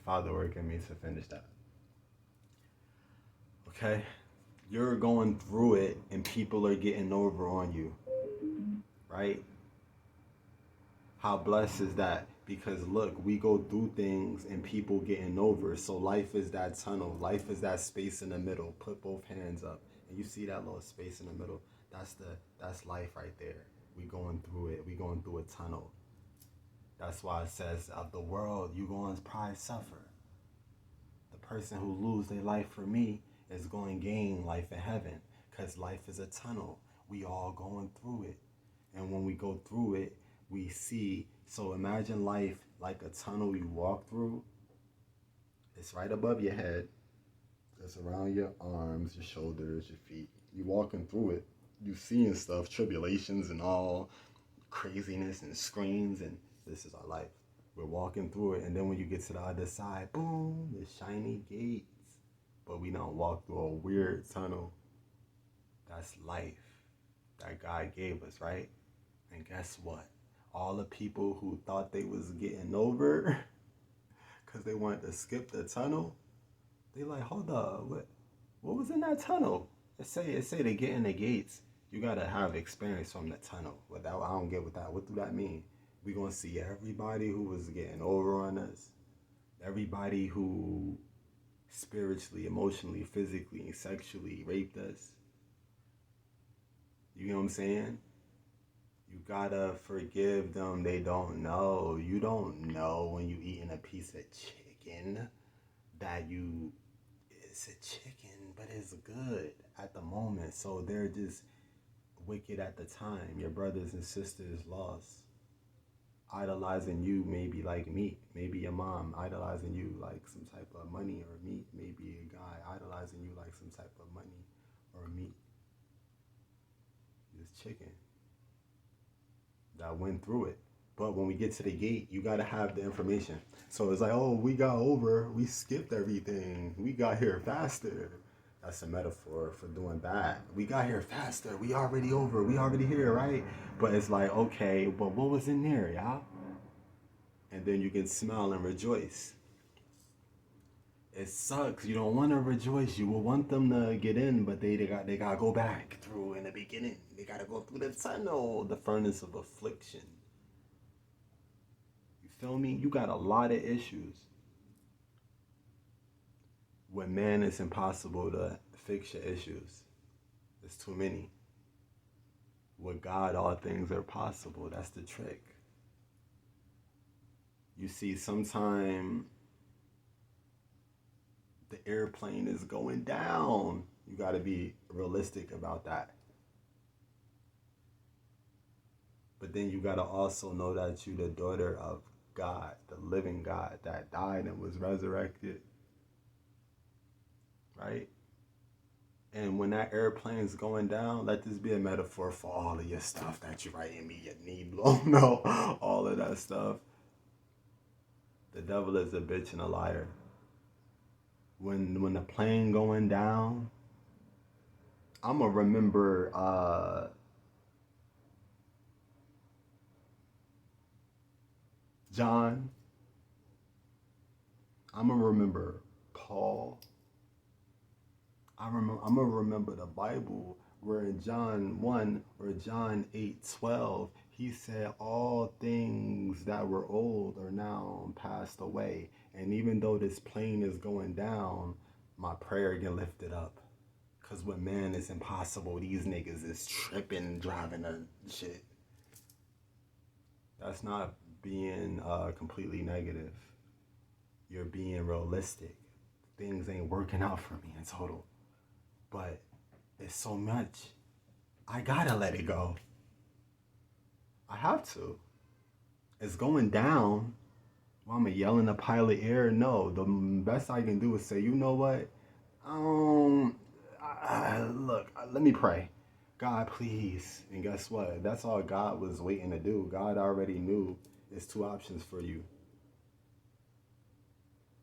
Father work in me to finish that. Okay? You're going through it and people are getting over on you, right? How blessed is that? Because look, we go through things and people getting over. So life is that tunnel. Life is that space in the middle. Put both hands up. And you see that little space in the middle. That's life right there. We going through it. We going through a tunnel. That's why it says of the world you going to probably suffer. The person who lose their life for me is going to gain life in heaven. Because life is a tunnel. We all going through it. And when we go through it, we see. So imagine life like a tunnel you walk through. It's right above your head. It's around your arms, your shoulders, your feet. You walking through it. You seeing stuff, tribulations and all craziness and screams, and this is our life. We're walking through it, and then when you get to the other side, boom, the shiny gates. But we don't walk through a weird tunnel. That's life that God gave us, right? And guess what? All the people who thought they was getting over because they wanted to skip the tunnel, they like, hold up, what was in that tunnel? It say they get in the gates. You gotta have experience from the tunnel. Without, I don't get with that. What do that mean? We gonna see everybody who was getting over on us, everybody who spiritually, emotionally, physically, and sexually raped us. You know what I'm saying? You gotta forgive them. They don't know. You don't know when you eating a piece of chicken that it's a chicken, but it's good at the moment. So they're just wicked at the time. Your brothers and sisters lost. Idolizing you maybe like meat. Maybe your mom idolizing you like some type of money or meat. Maybe a guy idolizing you like some type of money or meat. This chicken that went through it. But when we get to the gate, you gotta have the information. So it's like, oh, we got over, we skipped everything, we got here faster. That's a metaphor for doing bad. We got here faster, we already over, we already here, right? But it's like, okay, but what was in there, y'all? And then you can smile and rejoice. It sucks. You don't want to rejoice. You will want them to get in, but they gotta go back through in the beginning. They gotta go through the tunnel, the furnace of affliction. You feel me? You got a lot of issues. With man, it's impossible to fix your issues. There's too many. With God, all things are possible. That's the trick. You see, sometime the airplane is going down. You got to be realistic about that. But then you got to also know that you're the daughter of God, the living God that died and was resurrected. Right? And when that airplane is going down, let this be a metaphor for all of your stuff that you're writing me, your knee blown out, all of that stuff. The devil is a bitch and a liar. When the plane going down, I'ma remember John. I'ma remember Paul. I'm gonna remember the Bible where in John 1 or John 8:12 he said all things that were old are now passed away. And even though this plane is going down, my prayer get lifted up. Cause with man it's impossible. These niggas is tripping, driving a shit. That's not being completely negative. You're being realistic. Things ain't working out for me in total. But it's so much. I gotta let it go. I have to. It's going down. Well, I'm yelling a pile of air. No, the best I can do is say, you know what? Look, let me pray. God, please. And guess what? That's all God was waiting to do. God already knew there's two options for you.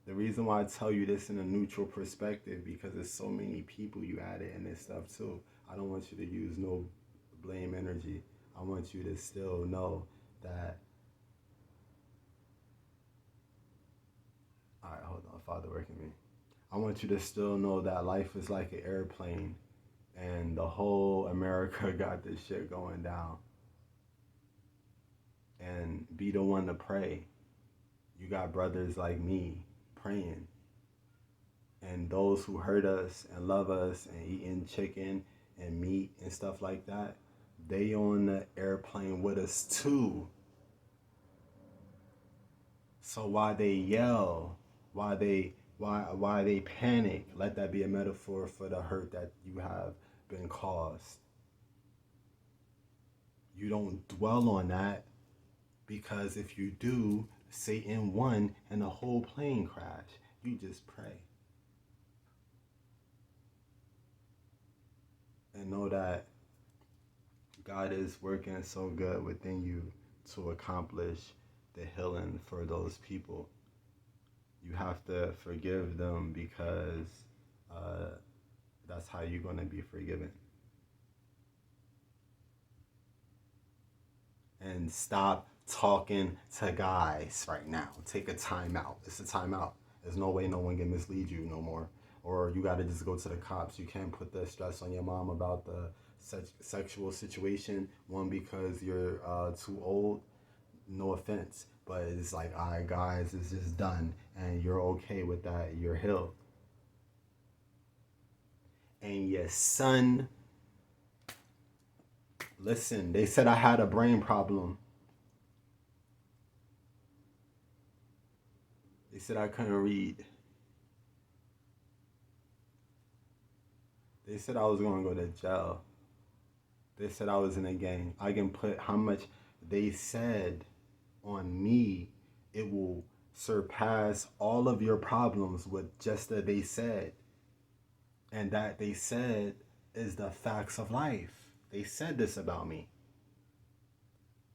The reason why I tell you this in a neutral perspective, because there's so many people you added in this stuff too. I don't want you to use no blame energy. I want you to still know that. All right, hold Father, work in me. I want you to still know that life is like an airplane and the whole America got this shit going down. And be the one to pray. You got brothers like me praying. And those who hurt us and love us and eating chicken and meat and stuff like that, they on the airplane with us too. So why they yell, why they panic, let that be a metaphor for the hurt that you have been caused. You don't dwell on that, because if you do, Satan won and the whole plane crashed. You just pray. And know that God is working so good within you to accomplish the healing for those people. You have to forgive them, because that's how you're going to be forgiven. And stop talking to guys right now. Take a time out. It's a time out. There's no way no one can mislead you no more. Or you got to just go to the cops. You can't put the stress on your mom about the sexual situation. One, because you're too old. No offense. But it's like, all right, guys, it's just done. And you're okay with that. You're healed. And your son, listen, they said I had a brain problem. They said I couldn't read. They said I was going to go to jail. They said I was in a gang. I can put how much they said on me, it will surpass all of your problems with just that they said. And that they said is the facts of life. They said this about me.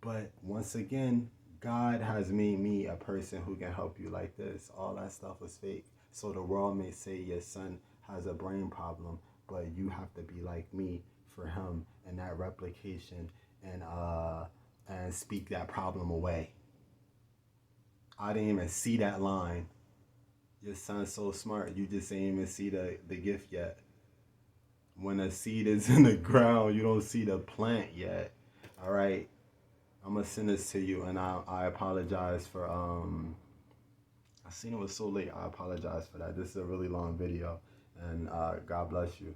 But once again, God has made me a person who can help you like this. All that stuff was fake. So the world may say your son has a brain problem, but you have to be like me for him, and that replication, and speak that problem away. I didn't even see that line. Your son's so smart, you just ain't even see the gift yet. When a seed is in the ground, you don't see the plant yet. All right? I'm going to send this to you, and I apologize for, I seen it was so late. I apologize for that. This is a really long video, and God bless you.